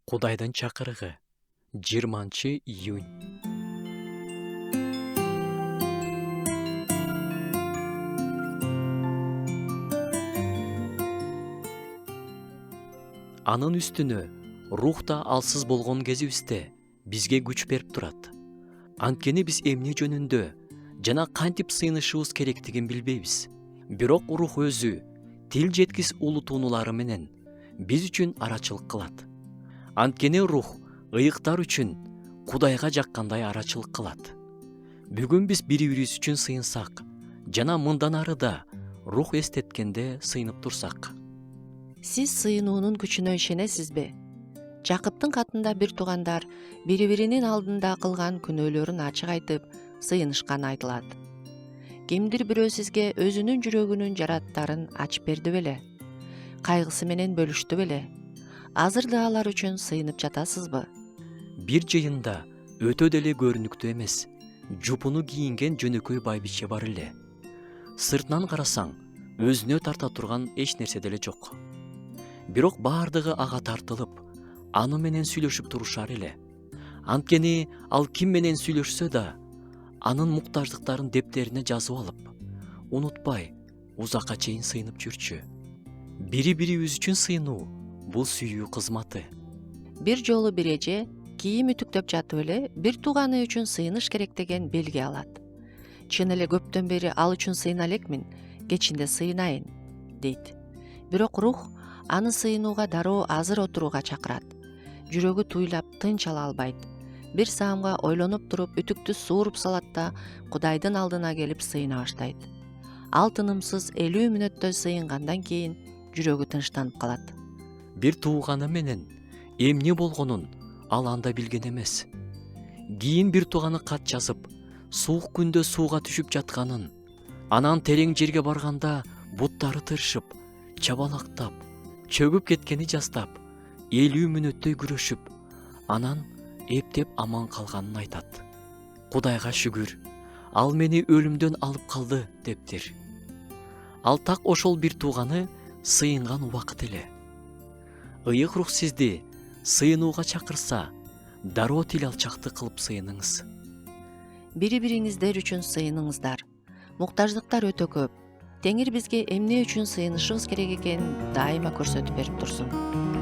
Кудайдын чакырыгы 20-июнь. Анын үстүнө рухта алсыз болгон кезибизде бизге күч берип турат. Анткени биз эмне жөнүндө жана кантип сыйынышыбыз керектигин билбейбиз. Бирок рух өзү тил жеткис улутуунулары менен биз үчүн арачылык кылат. Анткени рух ыйыктар үчүн Кудайга жаккандай арачылык кылат. Бүгүн биз бири-бирибиз үчүн сыйынсак жана мындан ары да рух эстеткенде сыйынып турсак. Сиз сыйынуунун күчүнө ишенесизби? Жакыптын катында бир туугандар бири-биринин алдында кылган күнөөлөрүн ачык айтып, сыйынышканы айтылат. Кимдир бирөө сизге өзүнүн жүрөгүнүн жараттарын ачып берди беле? Кайгысы менен бөлүштү беле? Азыр да алар үчүн сыйынып жатасызбы? Бир жыйында өтө деле көрүнүктүү эмес, жупуну кийинген жөнөкөй байбиче бар эле. Сыртынан карасаң, өзүнө тарта турган эч нерсе деле жок. Бирок баардыгы ага тартылып, аны менен сүйлөшүп турушар эле. Анткени ал ким менен сүйлөшсө да, анын муктаждыктарын дептерине жазып алып, унутпай, узакка чейин сыйынып жүрчү. Бири-бирибиз үчүн сыйынуу бул сүйүү кызматы. Бир жолу бир эже кийим үтүктөп жатып эле бир тууганы үчүн сыйыныш керек деген белги алат. Чын эле көптөн бери ал үчүн сыйына элекмин, кечинде сыйынайын, дейт. Бирок рух аны сыйынууга дароо азыр отурууга чакырат. Жүрөгү туйлап тынч ала албайт. Бир саамга ойлонуп туруп үтүктү сууруп салат да Кудайдын алдына келип сыйына баштайт. Ал тынымсыз 50 мүнөттөй сыйынгандан кийин жүрөгү тынчтанып калат. Бир тууганы менен эмне болгонун ал анда билген эмес. Кийин бир тууганы кат жазып, суук күндө сууга түшүп жатканын, анан терең жерге барганда буттары тыршып, чабалактап, чөгүп кеткени жастап, 50 мүнөттөй күрөшүп, анан эптеп аман калганын айтат. Кудайга шүгүр, ал мени өлүмдөн алып калды дептир. Ал так ошол бир тууганы сыйынган убакыт эле. Ыйык рух сизди сыйынууга чакырса, дароо тил алчакты кылып сыйыныңыз. Бири-бириңиздер үчүн сыйыныңыздар. Муктаждыктар өтө көп. Теңир бизге эмне үчүн сыйынышыбыз керек экенин дайыма көрсөтүп берип турсун.